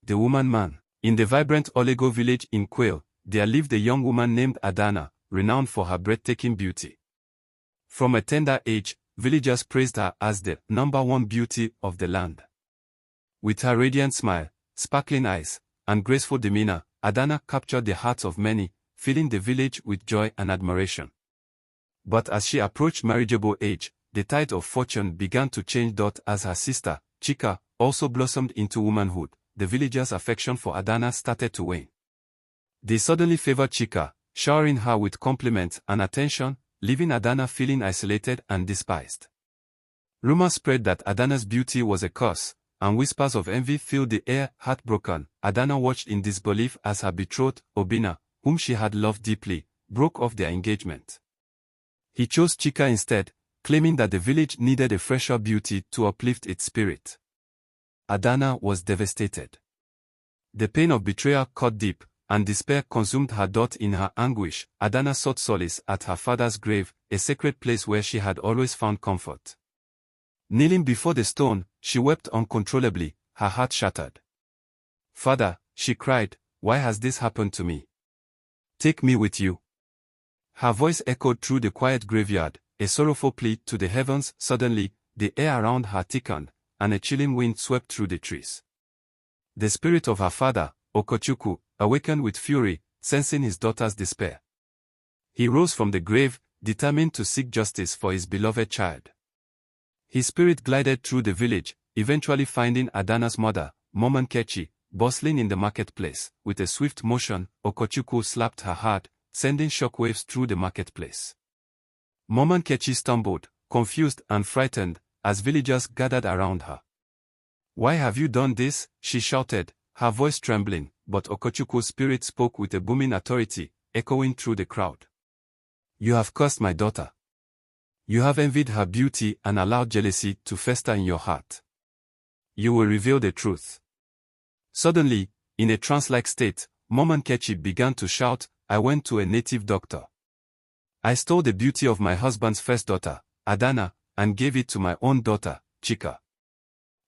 the woman man. In the vibrant Olego village in Quail, there lived a young woman named Adanna, renowned for her breathtaking beauty. From a tender age, villagers praised her as the #1 beauty of the land. With her radiant smile, sparkling eyes, and graceful demeanor, Adanna captured the hearts of many, filling the village with joy and admiration. But as she approached marriageable age, the tide of fortune began to change. As her sister, Chika, also blossomed into womanhood, the villagers' affection for Adanna started to wane. They suddenly favored Chika, showering her with compliments and attention, leaving Adanna feeling isolated and despised. Rumors spread that Adanna's beauty was a curse, and whispers of envy filled the air. Heartbroken, Adanna watched in disbelief as her betrothed, Obinna, whom she had loved deeply, broke off their engagement. He chose Chika instead, claiming that the village needed a fresher beauty to uplift its spirit. Adanna was devastated. The pain of betrayal cut deep, and despair consumed her. In her anguish, Adanna sought solace at her father's grave, a sacred place where she had always found comfort. Kneeling before the stone, she wept uncontrollably, her heart shattered. "Father," she cried, "why has this happened to me? Take me with you." Her voice echoed through the quiet graveyard, a sorrowful plea to the heavens. Suddenly, the air around her thickened, and a chilling wind swept through the trees. The spirit of her father, Okochukwu, awakened with fury, sensing his daughter's despair. He rose from the grave, determined to seek justice for his beloved child. His spirit glided through the village, eventually finding Adanna's mother, Momankechi, bustling in the marketplace. With a swift motion, Okochukwu slapped her hard, sending shockwaves through the marketplace. Momankechi stumbled, confused and frightened, as villagers gathered around her. "Why have you done this?" she shouted, her voice trembling, but Okochukwu's spirit spoke with a booming authority, echoing through the crowd. "You have cursed my daughter. You have envied her beauty and allowed jealousy to fester in your heart. You will reveal the truth." Suddenly, in a trance-like state, Momankechi began to shout, "I went to a native doctor. I stole the beauty of my husband's first daughter, Adanna, and gave it to my own daughter, Chika.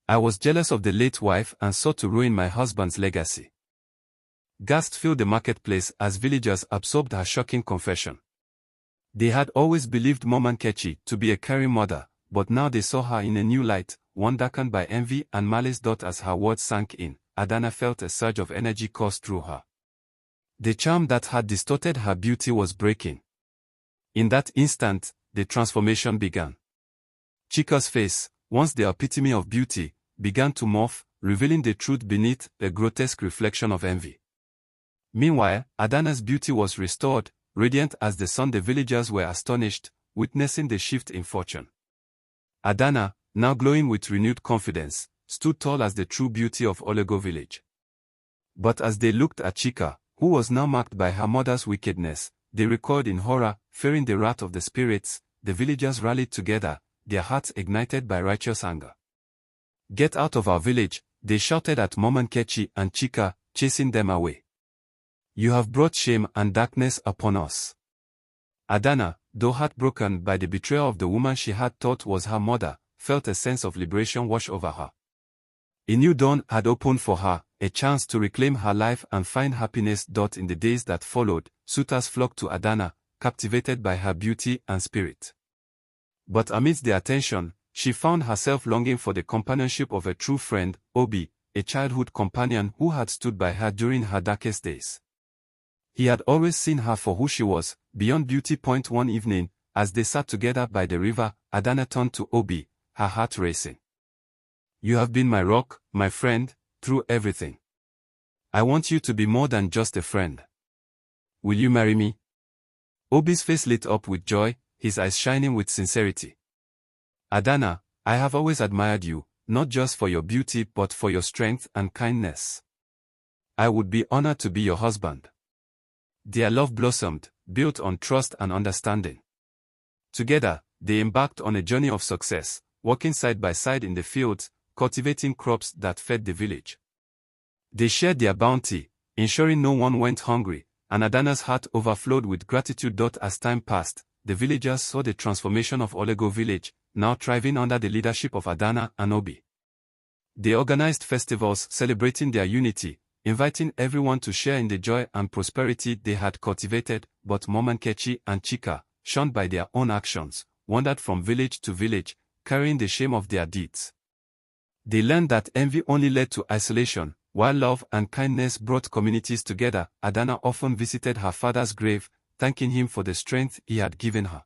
I was jealous of the late wife and sought to ruin my husband's legacy." Gasps filled the marketplace as villagers absorbed her shocking confession. They had always believed Momankechi to be a caring mother, but now they saw her in a new light, one darkened by envy and malice. As her words sank in, Adanna felt a surge of energy course through her. The charm that had distorted her beauty was breaking. In that instant, the transformation began. Chika's face, once the epitome of beauty, began to morph, revealing the truth beneath a grotesque reflection of envy. Meanwhile, Adanna's beauty was restored, radiant as the sun. The villagers were astonished, witnessing the shift in fortune. Adanna, now glowing with renewed confidence, stood tall as the true beauty of Olego village. But as they looked at Chika, who was now marked by her mother's wickedness, they recoiled in horror, fearing the wrath of the spirits. The villagers rallied together, their hearts ignited by righteous anger. "Get out of our village," they shouted at Momankechi and Chika, chasing them away. "You have brought shame and darkness upon us." Adanna, though heartbroken by the betrayal of the woman she had thought was her mother, felt a sense of liberation wash over her. A new dawn had opened for her, a chance to reclaim her life and find happiness. In the days that followed, suitors flocked to Adanna, captivated by her beauty and spirit. But amidst the attention, she found herself longing for the companionship of a true friend, Obi, a childhood companion who had stood by her during her darkest days. He had always seen her for who she was, beyond beauty. One evening, as they sat together by the river, Adanna turned to Obi, her heart racing. "You have been my rock, my friend, through everything. I want you to be more than just a friend. Will you marry me?" Obi's face lit up with joy, his eyes shining with sincerity. "Adanna, I have always admired you, not just for your beauty but for your strength and kindness. I would be honored to be your husband." Their love blossomed, built on trust and understanding. Together, they embarked on a journey of success, working side by side in the fields, cultivating crops that fed the village. They shared their bounty, ensuring no one went hungry, and Adanna's heart overflowed with gratitude. As time passed, the villagers saw the transformation of Olego village, now thriving under the leadership of Adanna and Obi. They organized festivals celebrating their unity, inviting everyone to share in the joy and prosperity they had cultivated, but Mom Nkechi and Chika, shunned by their own actions, wandered from village to village, carrying the shame of their deeds. They learned that envy only led to isolation, while love and kindness brought communities together. Adanna often visited her father's grave, thanking him for the strength he had given her.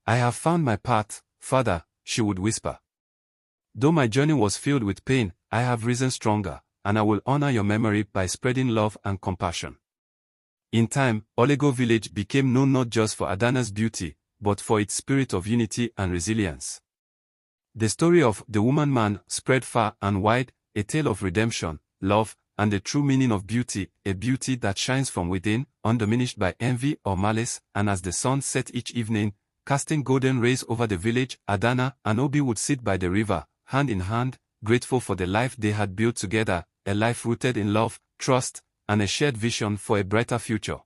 "I have found my path, Father," she would whisper. "Though my journey was filled with pain, I have risen stronger, and I will honor your memory by spreading love and compassion." In time, Olego village became known not just for Adanna's beauty, but for its spirit of unity and resilience. The story of the woman-man spread far and wide, a tale of redemption, love, and the true meaning of beauty, a beauty that shines from within, undiminished by envy or malice. And as the sun set each evening, casting golden rays over the village, Adanna and Obi would sit by the river, hand in hand, grateful for the life they had built together, a life rooted in love, trust, and a shared vision for a brighter future.